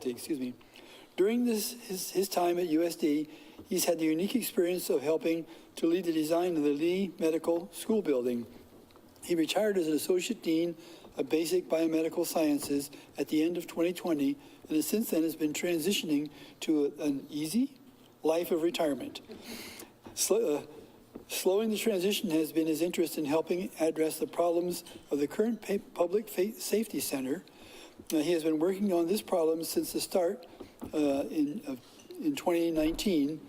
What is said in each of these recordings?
excuse me. During his time at USD, he's had the unique experience of helping to lead the design of the Lee Medical School building. He retired as an Associate Dean of Basic Biomedical Sciences at the end of 2020, and since then has been transitioning to an easy life of retirement. Slowing the transition has been his interest in helping address the problems of the current public safety center. He has been working on this problem since the start in 2019,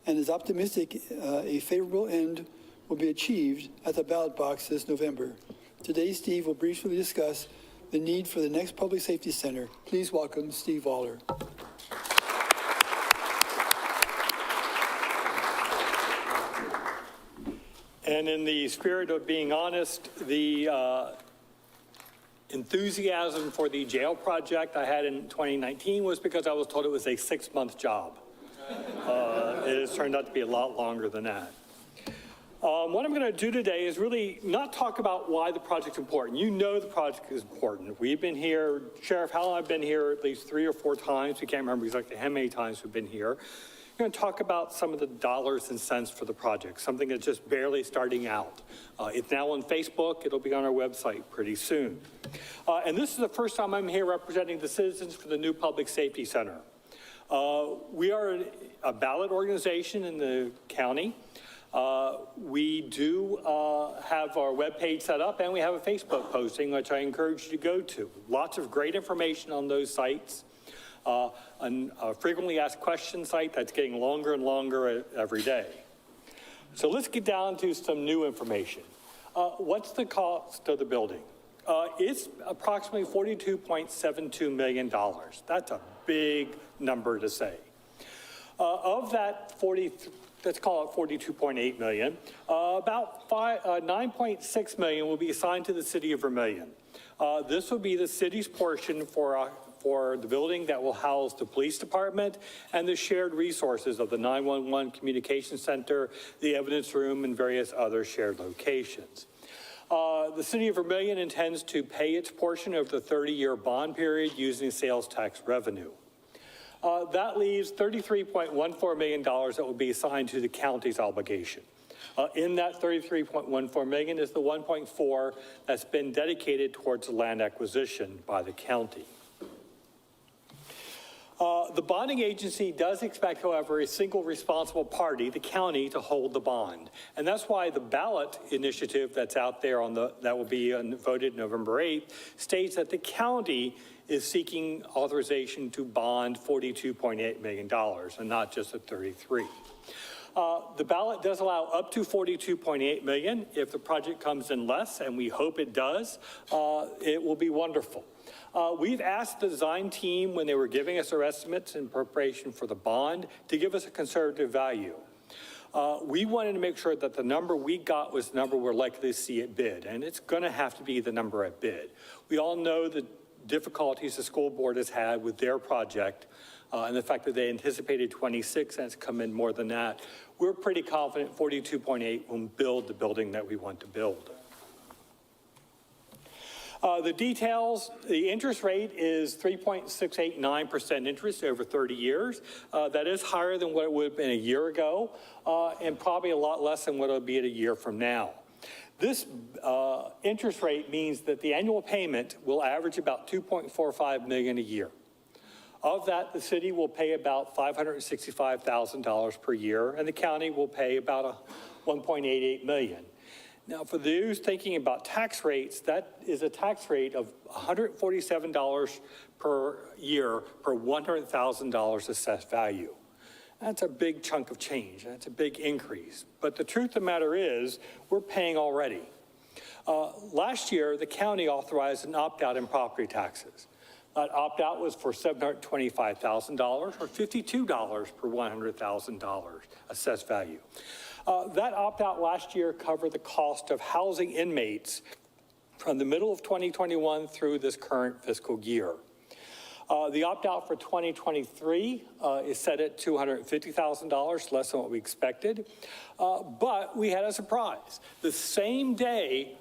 and is optimistic a favorable end will be achieved at the ballot box this November. Today, Steve will briefly discuss the need for the next public safety center. Please welcome Steve Waller. And in the spirit of being honest, the enthusiasm for the jail project I had in 2019 was because I was told it was a 6-month job. It has turned out to be a lot longer than that. What I'm going to do today is really not talk about why the project's important. You know the project is important. We've been here, Sheriff Howell and I have been here at least 3 or 4 times. We can't remember exactly how many times we've been here. We're going to talk about some of the dollars and cents for the project, something that's just barely starting out. It's now on Facebook. It'll be on our website pretty soon. And this is the first time I'm here representing the citizens for the new Public Safety Center. We are a ballot organization in the county. We do have our webpage set up, and we have a Facebook posting, which I encourage you to go to. Lots of great information on those sites. A frequently asked questions site that's getting longer and longer every day. So let's get down to some new information. What's the cost of the building? It's approximately $42.72 million. That's a big number to say. Of that let's call it $42.8 million, about $9.6 million will be assigned to the city of Vermillion. This will be the city's portion for the building that will house the police department and the shared resources of the 911 communication center, the evidence room, and various other shared locations. The city of Vermillion intends to pay its portion of the 30-year bond period using sales tax revenue. That leaves $33.14 million that will be assigned to the county's obligation. In that $33.14 million is the $1.4 that's been dedicated towards the land acquisition by the county. The bonding agency does expect, however, a single responsible party, the county, to hold the bond. And that's why the ballot initiative that's out there that will be voted November 8th states that the county is seeking authorization to bond $42.8 million and not just the 33. The ballot does allow up to $42.8 million. If the project comes in less, and we hope it does, it will be wonderful. We've asked the design team when they were giving us their estimates in preparation for the bond to give us a conservative value. We wanted to make sure that the number we got was the number we're likely to see at bid, and it's going to have to be the number at bid. We all know the difficulties the school board has had with their project and the fact that they anticipated 26 and it's come in more than that. We're pretty confident 42.8 will build the building that we want to build. The details, the interest rate is 3.689% interest over 30 years. That is higher than what it would have been a year ago, and probably a lot less than what it'll be at a year from now. This interest rate means that the annual payment will average about $2.45 million a year. Of that, the city will pay about $565,000 per year, and the county will pay about $1.88 million. Now, for those thinking about tax rates, that is a tax rate of $147 per year per $100,000 assessed value. That's a big chunk of change. That's a big increase. But the truth of the matter is, we're paying already. Last year, the county authorized an opt-out in property taxes. That opt-out was for $725,000 or $52 per $100,000 assessed value. That opt-out last year covered the cost of housing inmates from the middle of 2021 through this current fiscal year. The opt-out for 2023 is set at $250,000, less than what we expected. But we had a surprise. The same day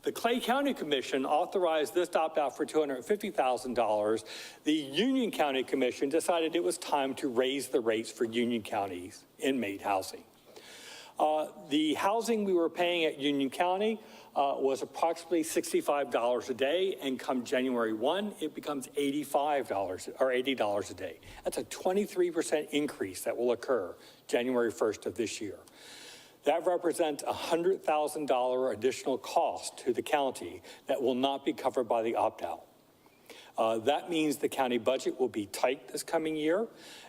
The Clay County Commission authorized this opt-out for $250,000. The Union County Commission decided it was time to raise the rates for Union County's inmate housing. The housing we were paying at Union County was approximately $65 a day, and come January 1, it becomes $85 or $80 a day. That's a 23% increase that will occur January 1st of this year. That represents a $100,000 additional cost to the county that will not be covered by the opt-out. That means the county budget will be tight this coming year,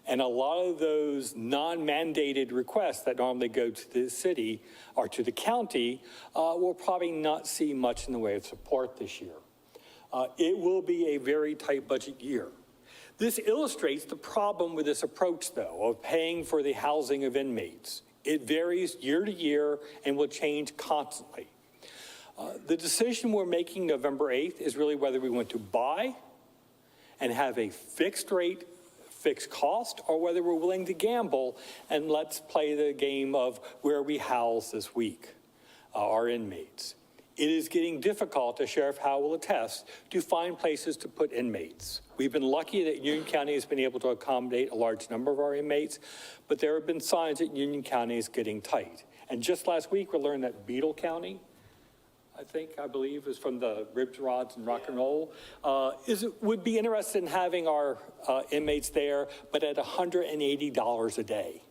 and a lot of those non-mandated requests that normally go to the city or to the county will probably not see much in the way of support this year. It will be a very tight budget year. This illustrates the problem with this approach, though, of paying for the housing of inmates. It varies year to year and will change constantly. The decision we're making November 8th is really whether we want to buy and have a fixed rate, fixed cost, or whether we're willing to gamble and let's play the game of where we house this week our inmates. It is getting difficult, as Sheriff Howe will attest, to find places to put inmates. We've been lucky that Union County has been able to accommodate a large number of our inmates, but there have been signs that Union County is getting tight. And just last week, we learned that Beadle County, I believe is from the Ribs, Rods, and Rock and Roll, would be interested in having our inmates there, but at $180 a day.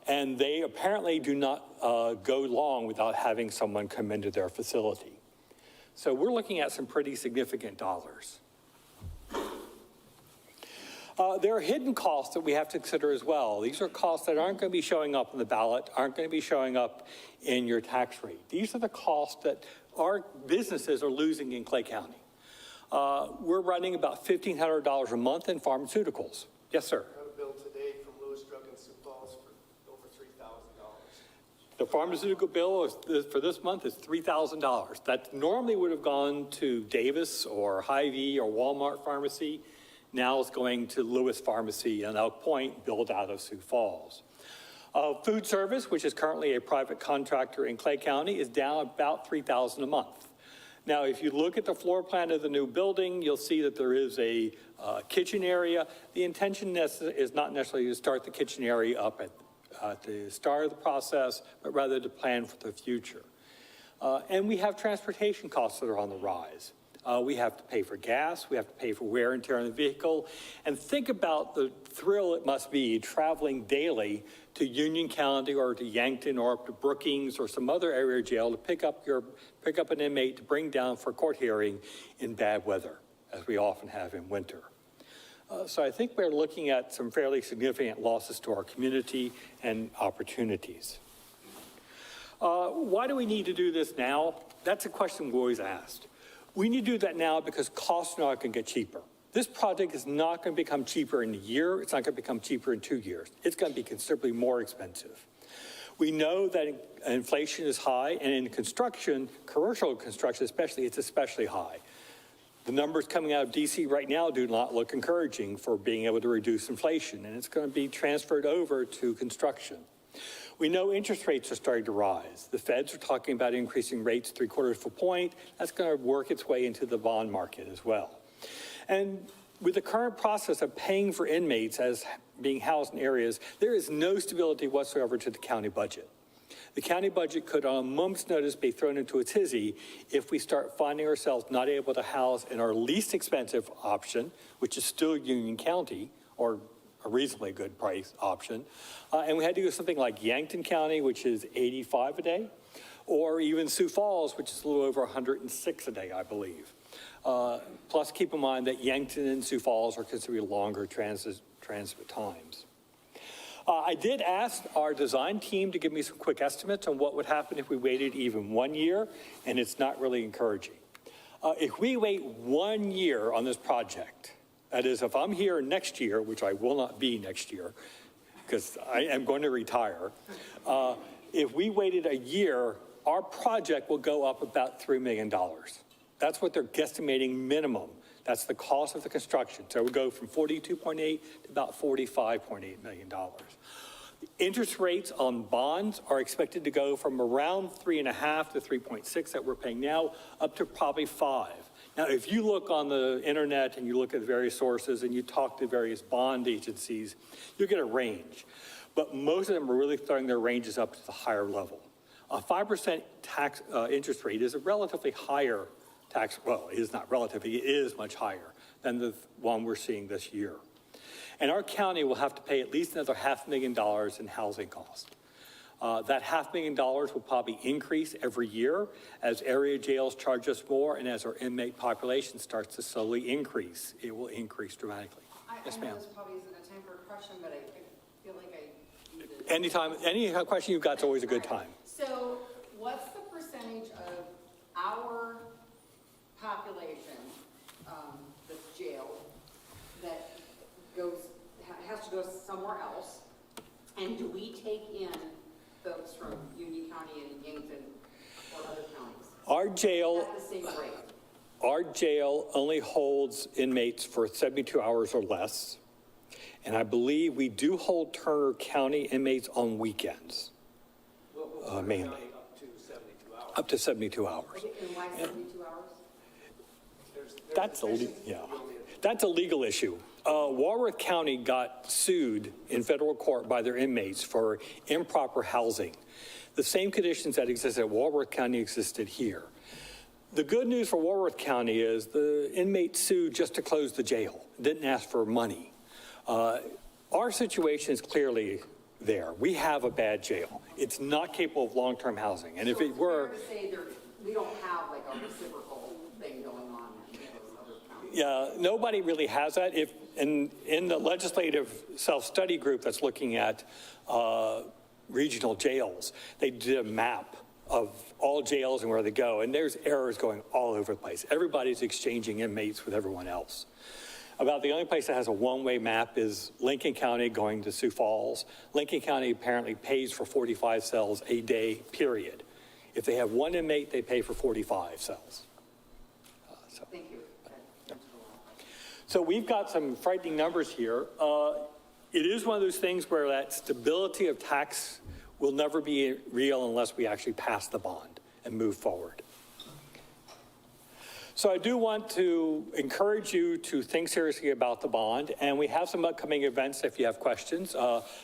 And they apparently do not go long without having someone come into their facility. So we're looking at some pretty significant dollars. There are hidden costs that we have to consider as well. These are costs that aren't going to be showing up on the ballot, aren't going to be showing up in your tax rate. These are the costs that our businesses are losing in Clay County. We're running about $1,500 a month in pharmaceuticals. Yes, sir. I got a bill today from Lewis Drug in Sioux Falls for over $3,000. The pharmaceutical bill for this month is $3,000. That normally would have gone to Davis or Hy-Vee or Walmart Pharmacy. Now it's going to Lewis Pharmacy and Elk Point, built out of Sioux Falls. Food service, which is currently a private contractor in Clay County, is down about $3,000 a month. Now, if you look at the floor plan of the new building, you'll see that there is a kitchen area. The intention is not necessarily to start the kitchen area up at the start of the process, but rather to plan for the future. And we have transportation costs that are on the rise. We have to pay for gas, we have to pay for wear and tear on the vehicle, and think about the thrill it must be traveling daily to Union County or to Yankton or up to Brookings or some other area jail to pick up an inmate to bring down for a court hearing in bad weather, as we often have in winter. So I think we're looking at some fairly significant losses to our community and opportunities. Why do we need to do this now? That's a question we always asked. We need to do that now because costs are not going to get cheaper. This project is not going to become cheaper in a year. It's not going to become cheaper in 2 years. It's going to be considerably more expensive. We know that inflation is high, and in construction, commercial construction especially, it's especially high. The numbers coming out of DC right now do not look encouraging for being able to reduce inflation, and it's going to be transferred over to construction. We know interest rates are starting to rise. The feds are talking about increasing rates 3/4 of a point. That's going to work its way into the bond market as well. And with the current process of paying for inmates as being housed in areas, there is no stability whatsoever to the county budget. The county budget could on a moment's notice be thrown into a tizzy if we start finding ourselves not able to house in our least expensive option, which is still Union County, or a reasonably good price option. And we had to go something like Yankton County, which is $85 a day, or even Sioux Falls, which is a little over $106 a day, I believe. Plus, keep in mind that Yankton and Sioux Falls are considerably longer transit times. I did ask our design team to give me some quick estimates on what would happen if we waited even 1 year, and it's not really encouraging. If we wait 1 year on this project, that is, if I'm here next year, which I will not be next year, because I am going to retire, if we waited a year, our project will go up about $3 million. That's what they're guesstimating minimum. That's the cost of the construction. So it would go from 42.8 to about $45.8 million. Interest rates on bonds are expected to go from around 3.5 to 3.6 that we're paying now, up to probably 5. Now, if you look on the internet and you look at various sources and you talk to various bond agencies, you'll get a range. But most of them are really throwing their ranges up to the higher level. A 5% tax interest rate is a relatively higher tax, well, it is not relatively, it is much higher than the one we're seeing this year. And our county will have to pay at least another $500,000 in housing costs. That $500,000 will probably increase every year as area jails charge us more and as our inmate population starts to slowly increase. It will increase dramatically. Yes, ma'am. I know this probably isn't a time for a question, but I feel like I need to... Anytime, any question you've got is always a good time. So what's the percentage of our population that's jailed that has to go somewhere else? And do we take in folks from Union County and Yankton or other counties? Our jail, At the same rate? our jail only holds inmates for 72 hours or less. And I believe we do hold Turner County inmates on weekends, mainly. Up to 72 hours. Up to 72 hours. Okay, and why 72 hours? That's a legal issue. Walworth County got sued in federal court by their inmates for improper housing. The same conditions that existed at Walworth County existed here. The good news for Walworth County is the inmates sued just to close the jail, didn't ask for money. Our situation is clearly there. We have a bad jail. It's not capable of long-term housing. And if it were... So it's fair to say we don't have like a reciprocal thing going on in those other counties? Yeah, nobody really has that. If in the legislative self-study group that's looking at regional jails, they did a map of all jails and where they go, and there's errors going all over the place. Everybody's exchanging inmates with everyone else. About the only place that has a one-way map is Lincoln County going to Sioux Falls. Lincoln County apparently pays for 45 cells a day, period. If they have one inmate, they pay for 45 cells. Thank you. So we've got some frightening numbers here. It is one of those things where that stability of tax will never be real unless we actually pass the bond and move forward. So I do want to encourage you to think seriously about the bond, and we have some upcoming events if you have questions.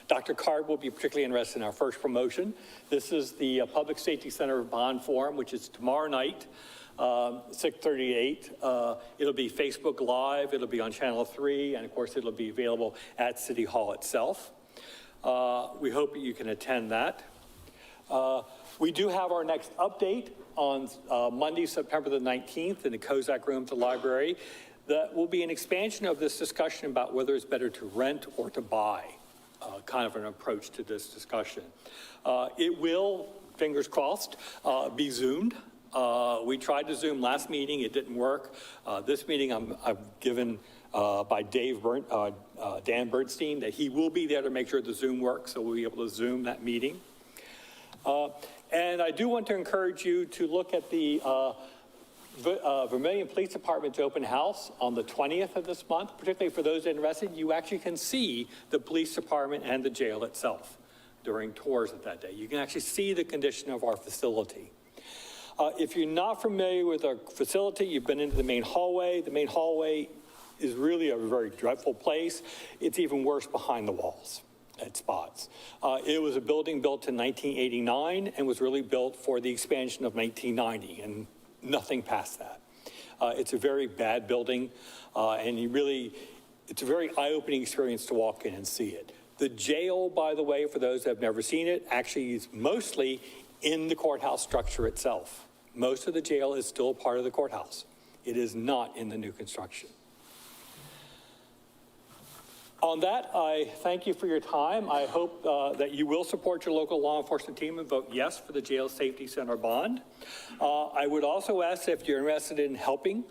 Dr. Card will be particularly interested in our first promotion. This is the Public Safety Center Bond Forum, which is tomorrow night. 6:38. It'll be Facebook Live, it'll be on Channel 3, and of course it'll be available at City Hall itself. We hope that you can attend that. We do have our next update on Monday, September the 19th in the Kozak room at the library. That will be an expansion of this discussion about whether it's better to rent or to buy, kind of an approach to this discussion. It will, fingers crossed, be Zoomed. We tried to Zoom last meeting, it didn't work. This meeting I'm given by Dan Bernstein that he will be there to make sure the Zoom works, so we'll be able to Zoom that meeting. And I do want to encourage you to look at the Vermillion Police Department's open house on the 20th of this month, particularly for those interested. You actually can see the police department and the jail itself during tours of that day. You can actually see the condition of our facility. If you're not familiar with our facility, you've been into the main hallway. The main hallway is really a very dreadful place. It's even worse behind the walls at spots. It was a building built in 1989 and was really built for the expansion of 1990 and nothing past that. It's a very bad building and it's a very eye-opening experience to walk in and see it. The jail, by the way, for those that have never seen it, actually is mostly in the courthouse structure itself. Most of the jail is still part of the courthouse. It is not in the new construction. On that, I thank you for your time. I hope that you will support your local law enforcement team and vote yes for the Jail Safety Center bond. I would also ask if you're interested in helping,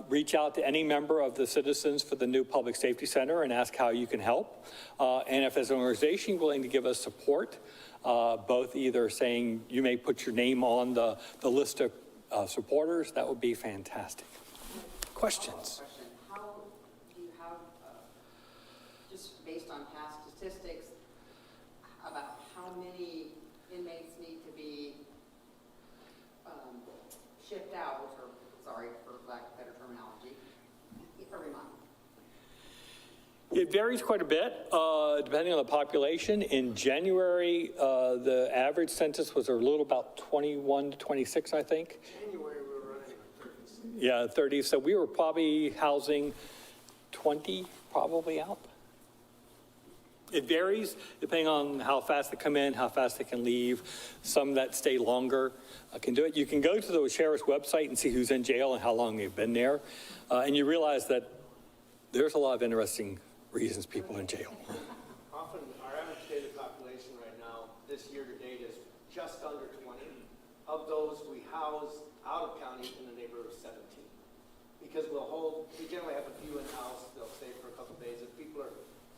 reach out to any member of the citizens for the new Public Safety Center and ask how you can help. And if as an organization willing to give us support, both either saying you may put your name on the list of supporters, that would be fantastic. Questions? How do you have, just based on past statistics, many inmates need to be shipped out, or, sorry, for lack of better terminology, every month? It varies quite a bit, depending on the population. In January, the average census was a little about 21 to 26, I think. January, we were running like 30. Yeah, 30. So we were probably housing 20 probably out. It varies depending on how fast they come in, how fast they can leave. Some that stay longer can do it. You can go to the sheriff's website and see who's in jail and how long they've been there. And you realize that there's a lot of interesting reasons people in jail. Often, our average daily population right now, this year to date, is just under 20. Of those, we house out of county in the neighborhood of 17. Because we generally have a few in-house, they'll stay for a couple of days. If people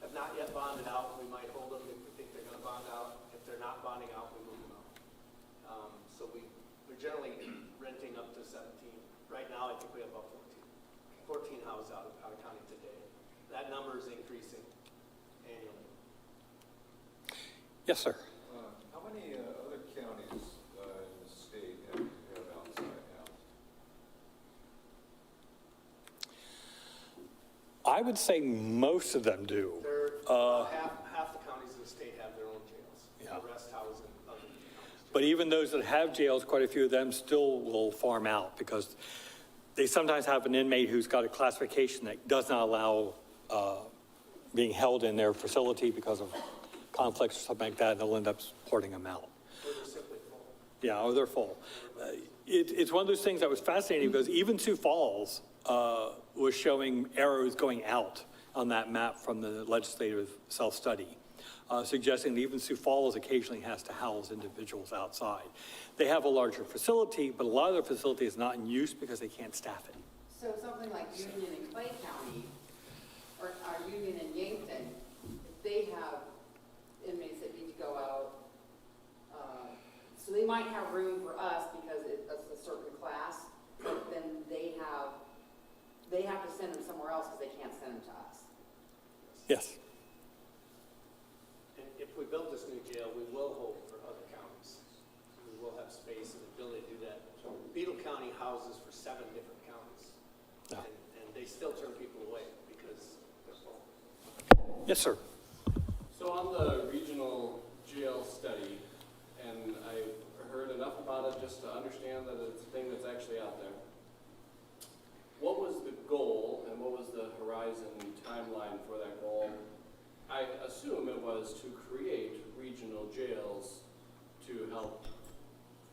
have not yet bonded out, we might hold them if we think they're going to bond out. If they're not bonding out, we move them out. So we're generally renting up to 17. Right now, I think we have about 14 houses out of county today. That number is increasing annually. Yes, sir. How many other counties in the state have outside house? I would say most of them do. Half the counties in the state have their own jails. Yeah. The rest house in other counties. But even those that have jails, quite a few of them still will farm out because they sometimes have an inmate who's got a classification that does not allow being held in their facility because of conflicts or something like that, and they'll end up porting them out. Or they're simply full. Yeah, or they're full. It's one of those things that was fascinating because even Sioux Falls was showing arrows going out on that map from the legislative self-study, suggesting that even Sioux Falls occasionally has to house individuals outside. They have a larger facility, but a lot of their facility is not in use because they can't staff it. So something like Union and Clay County, or Union and Yankton, they have inmates that need to go out. So they might have room for us because it's a certain class, but then they have to send them somewhere else because they can't send them to us. Yes. And if we build this new jail, we will hold for other counties. We will have space and ability to do that. Beetle County houses for 7 different counties. Yeah. And they still turn people away because they're full. Yes, sir. So on the regional jail study, and I heard enough about it just to understand that it's a thing that's actually out there. What was the goal and what was the horizon timeline for that goal? I assume it was to create regional jails to help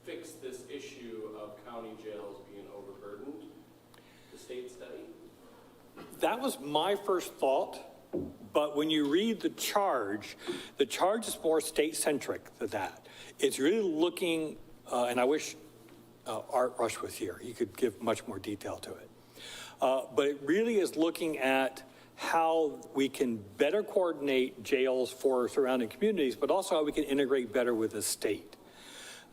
fix this issue of county jails being overburdened. The state study? That was my first thought, but when you read the charge is more state-centric than that. It's really looking, and I wish Art Rush was here. He could give much more detail to it. But it really is looking at how we can better coordinate jails for surrounding communities, but also how we can integrate better with the state.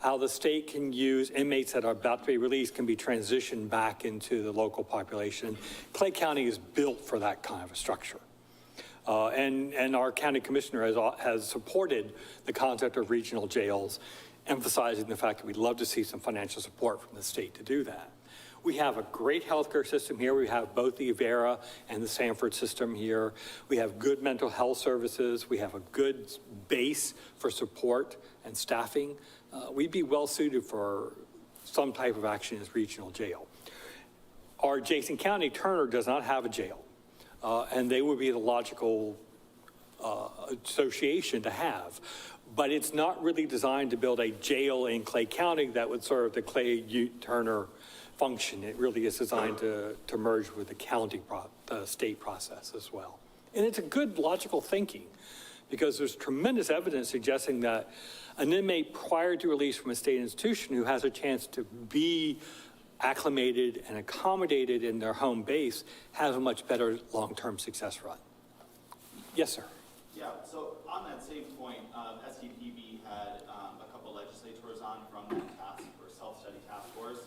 How the state can use inmates that are about to be released can be transitioned back into the local population. Clay County is built for that kind of a structure. And our county commissioner has supported the concept of regional jails, emphasizing the fact that we'd love to see some financial support from the state to do that. We have a great healthcare system here. We have both the Avera and the Sanford system here. We have good mental health services. We have a good base for support and staffing. We'd be well suited for some type of action as regional jail. Our adjacent county, Turner, does not have a jail, and they would be the logical association to have. But it's not really designed to build a jail in Clay County that would serve the Clay-Turner function. It really is designed to merge with the county, state process as well. And it's a good logical thinking because there's tremendous evidence suggesting that an inmate prior to release from a state institution who has a chance to be acclimated and accommodated in their home base has a much better long-term success run. Yes, sir. Yeah, so on that same point, SDPB had a couple legislators on from that task force, self-study task force,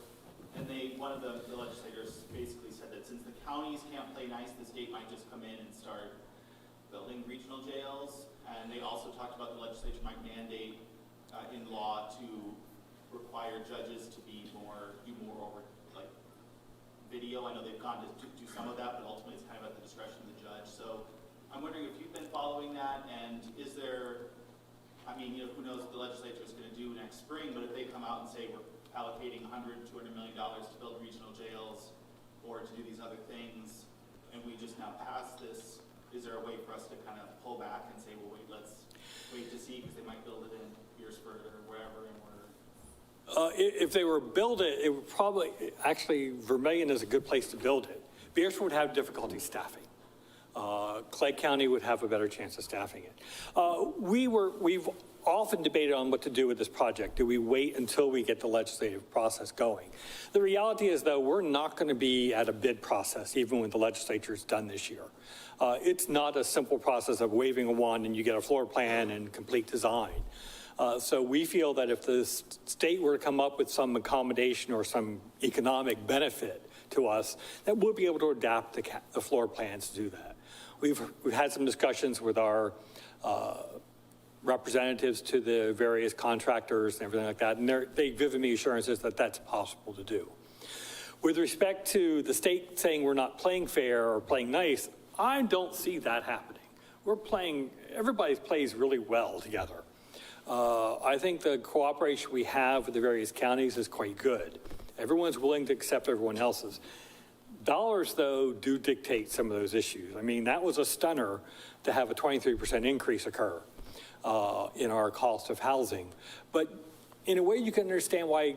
and one of the legislators basically said that since the counties can't play nice, the state might just come in and start building regional jails, and they also talked about the legislature might mandate in law to require judges to do more over, like, video. I know they've gone to do some of that, but ultimately it's kind of at the discretion of the judge. So I'm wondering if you've been following that, and is there, I mean, you know, who knows what the legislature is going to do next spring, but if they come out and say we're allocating $100, $200 million to build regional jails or to do these other things, and we just now pass this, is there a way for us to kind of pull back and say, well, wait, let's wait to see, because they might build it in Beersford or wherever, and we're... If they were build it, it would probably, actually, Vermillion is a good place to build it. Beersford would have difficulty staffing. Clay County would have a better chance of staffing it. We've often debated on what to do with this project. Do we wait until we get the legislative process going? The reality is, though, we're not going to be at a bid process, even when the legislature is done this year. It's not a simple process of waving a wand and you get a floor plan and complete design. So we feel that if the state were to come up with some accommodation or some economic benefit to us, that we'll be able to adapt the floor plans to do that. We've had some discussions with our representatives to the various contractors and everything like that, and they've given me assurances that that's possible to do. With respect to the state saying we're not playing fair or playing nice, I don't see that happening. Everybody plays really well together. I think the cooperation we have with the various counties is quite good. Everyone's willing to accept everyone else's. Dollars, though, do dictate some of those issues. I mean, that was a stunner to have a 23% increase occur in our cost of housing. But in a way, you can understand why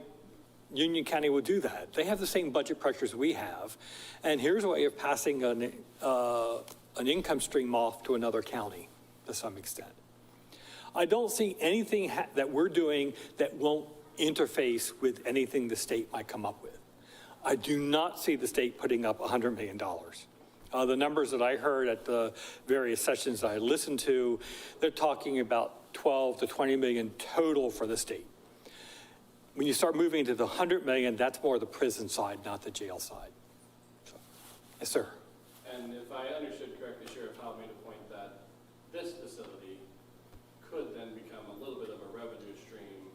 Union County would do that. They have the same budget pressures we have. And here's a way of passing an income stream off to another county to some extent. I don't see anything that we're doing that won't interface with anything the state might come up with. I do not see the state putting up $100 million. The numbers that I heard at the various sessions that I listened to, they're talking about 12 to 20 million total for the state. When you start moving into the 100 million, that's more the prison side, not the jail side. So, yes, sir. And if I understood correctly, Sheriff Howe made a point that this facility could then become a little bit of a revenue stream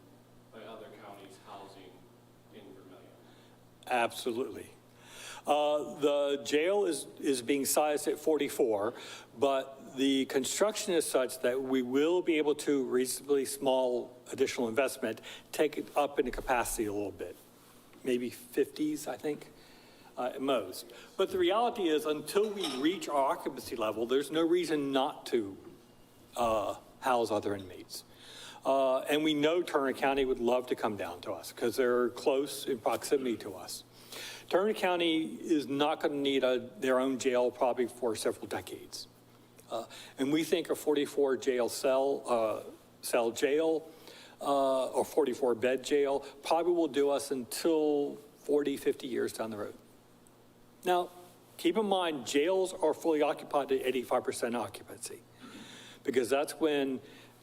by other counties housing in Vermillion. Absolutely. The jail is being sized at 44, but the construction is such that we will be able to reasonably small additional investment, take it up into capacity a little bit, maybe 50s, I think, at most. But the reality is, until we reach our occupancy level, there's no reason not to house other inmates. And we know Turner County would love to come down to us because they're close in proximity to us. Turner County is not going to need their own jail probably for several decades. And we think a 44 jail cell jail or 44 bed jail probably will do us until 40, 50 years down the road. Now, keep in mind, jails are fully occupied at 85% occupancy, because that's when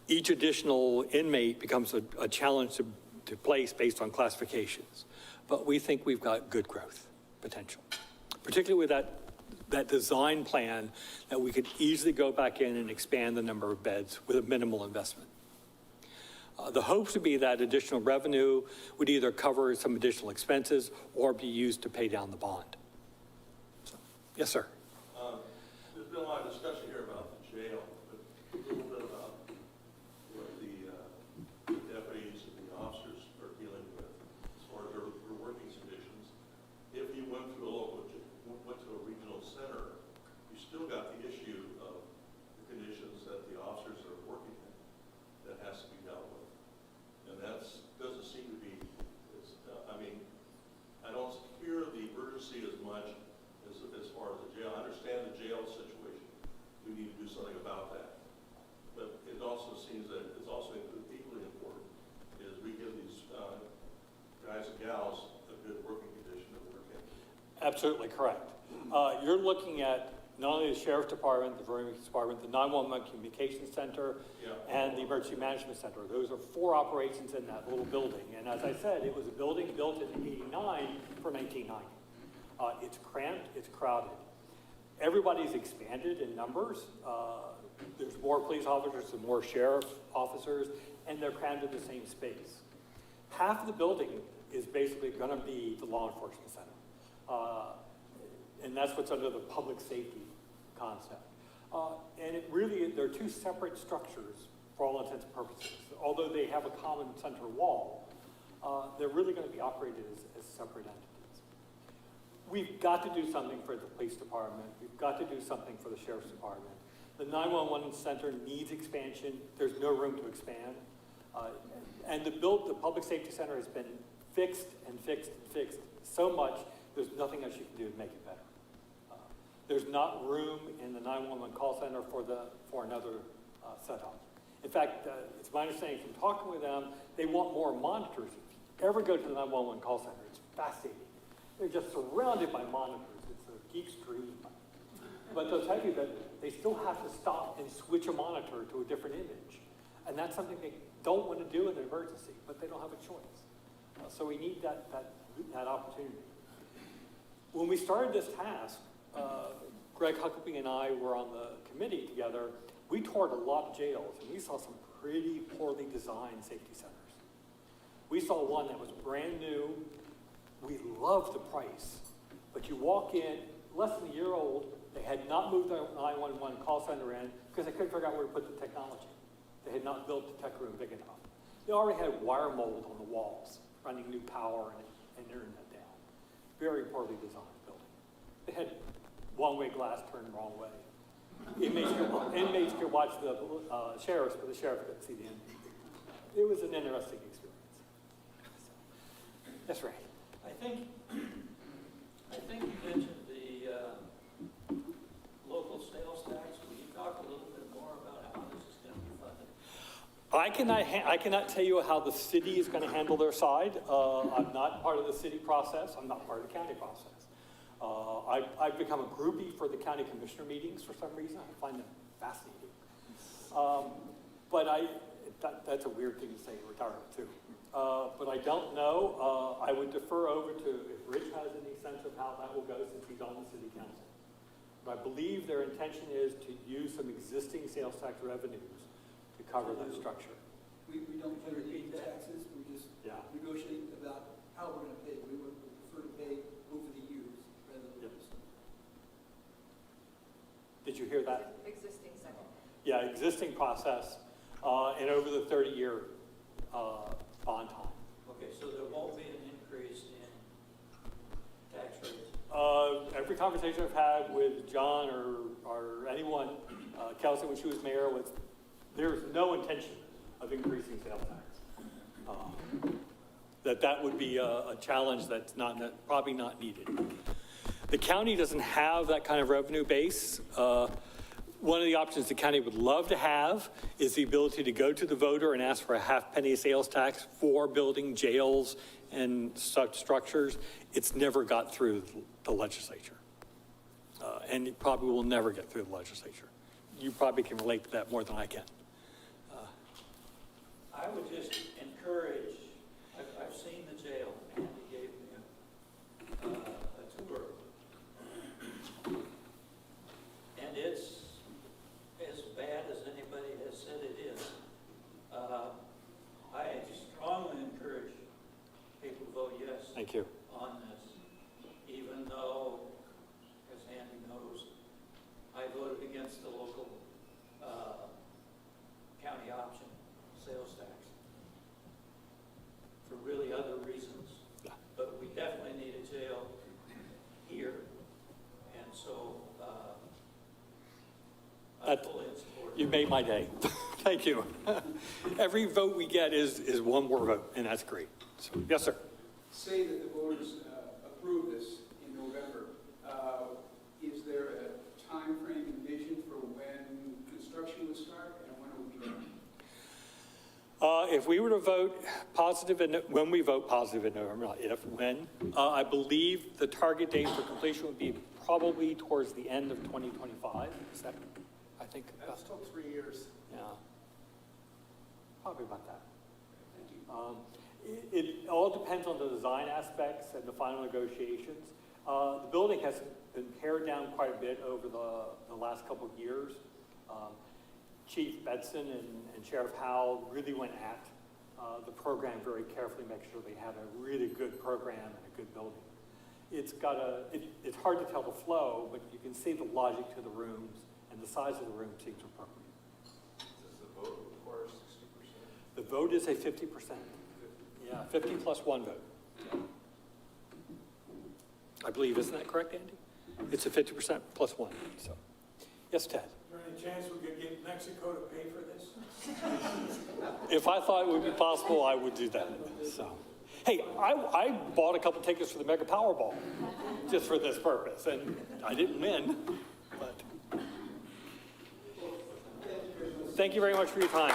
each additional inmate becomes a challenge to place based on classifications. But we think we've got good growth potential, particularly with that design plan that we could easily go back in and expand the number of beds with a minimal investment. The hopes would be that additional revenue would either cover some additional expenses or be used to pay down the bond. So, yes, sir. There's been a lot of discussion here about the jail, but a little bit about what the deputies and the officers are dealing with as far as their working conditions. If you went to a regional center, you still got the issue of the conditions that the officers are working in that has to be dealt with. And that doesn't seem to be, I don't hear the urgency as much as far as the jail. I understand the jail situation. We need to do something about that. But it also seems that it's also equally important is we give these guys and gals a good working condition to work in. Absolutely correct. You're looking at not only the Sheriff's Department, the Vermillion Department, the 911 Communications Center, and the Emergency Management Center. Those are 4 operations in that little building. And as I said, it was a building built in '89 for 1990. It's cramped, it's crowded. Everybody's expanded in numbers. there's more police officers and more sheriff officers, and they're crammed in the same space. Half of the building is basically going to be the law enforcement center. And that's what's under the public safety concept. And it really, they're two separate structures for all intents and purposes. Although they have a common center wall, they're really going to be operated as separate entities. We've got to do something for the police department. We've got to do something for the sheriff's department. The 911 center needs expansion. There's no room to expand. And the public safety center has been fixed and fixed and fixed so much, there's nothing else you can do to make it better. There's not room in the 911 call center for another setup. In fact, it's my understanding from talking with them, they want more monitors. If you ever go to the 911 call center, it's fascinating. They're just surrounded by monitors. It's a geek's dream. But they'll tell you that they still have to stop and switch a monitor to a different image. And that's something they don't want to do in an emergency, but they don't have a choice. So we need that opportunity. When we started this task, Greg Huckabee and I were on the committee together. We toured a lot of jails, and we saw some pretty poorly designed safety centers. We saw one that was brand new. We loved the price, but you walk in, less than a year old, they had not moved their 911 call center in because they couldn't figure out where to put the technology. They had not built the tech room big enough. They already had wire mold on the walls, running new power and internet down. Very poorly designed building. They had one-way glass turned the wrong way. Inmates could watch the sheriffs, but the sheriff couldn't see the inmate. It was an interesting experience. That's right. I think you mentioned the local sales tax. Will you talk a little bit more about how this is going to be funded? I cannot tell you how the city is going to handle their side. I'm not part of the city process. I'm not part of the county process. I've become a groupie for the county commissioner meetings for some reason. I find them fascinating. But that's a weird thing to say in retirement too. But I don't know. I would defer over to if Rich has any sense of how that will go since he's on the city council. But I believe their intention is to use some existing sales tax revenues to cover that structure. We don't generate taxes, we just negotiate about how we're going to pay. We would prefer to pay over the years rather than just. Did you hear that? Existing second. Yeah, existing process, and over the 30-year bond time. Okay, so there won't be an increase in tax rates? Every conversation I've had with John or anyone, Kelsey when she was mayor, was there's no intention of increasing sales tax. That would be a challenge that's probably not needed. The county doesn't have that kind of revenue base. One of the options the county would love to have is the ability to go to the voter and ask for a half-penny sales tax for building jails and such structures. It's never got through the legislature. And it probably will never get through the legislature. You probably can relate to that more than I can. I would just encourage, I've seen the jail, Andy gave me a tour. And it's as bad as anybody has said it is. I strongly encourage people to vote yes. Thank you. On this, even though, as Andy knows, I voted against the local county option sales tax for really other reasons. Yeah. But we definitely need a jail here, and so I'm fully in support. You made my day. Thank you. Every vote we get is one more vote, and that's great. So, yes, sir. Say that the voters approve this in November. Is there a time frame envisioned for when construction would start and when it would be done? If we were to vote positive, when we vote positive in November, not if, when, I believe the target date for completion would be probably towards the end of 2025. Is that, I think? That's still 3 years. Yeah. Probably about that. It all depends on the design aspects and the final negotiations. The building has been pared down quite a bit over the last couple of years. Chief Bedson and Sheriff Howell really went at the program very carefully, make sure they had a really good program and a good building. It's it's hard to tell the flow, but you can see the logic to the rooms, and the size of the room seems appropriate. Does the vote require 60%? The vote is a 50%. Yeah, 50 plus one vote. I believe, isn't that correct, Andy? It's a 50% plus one, so. Yes, Ted? Is there any chance we could get Mexico to pay for this? If I thought it would be possible, I would do that, so. Hey, I bought a couple tickets for the Mega Powerball just for this purpose, and I didn't win, but. Thank you very much for your time.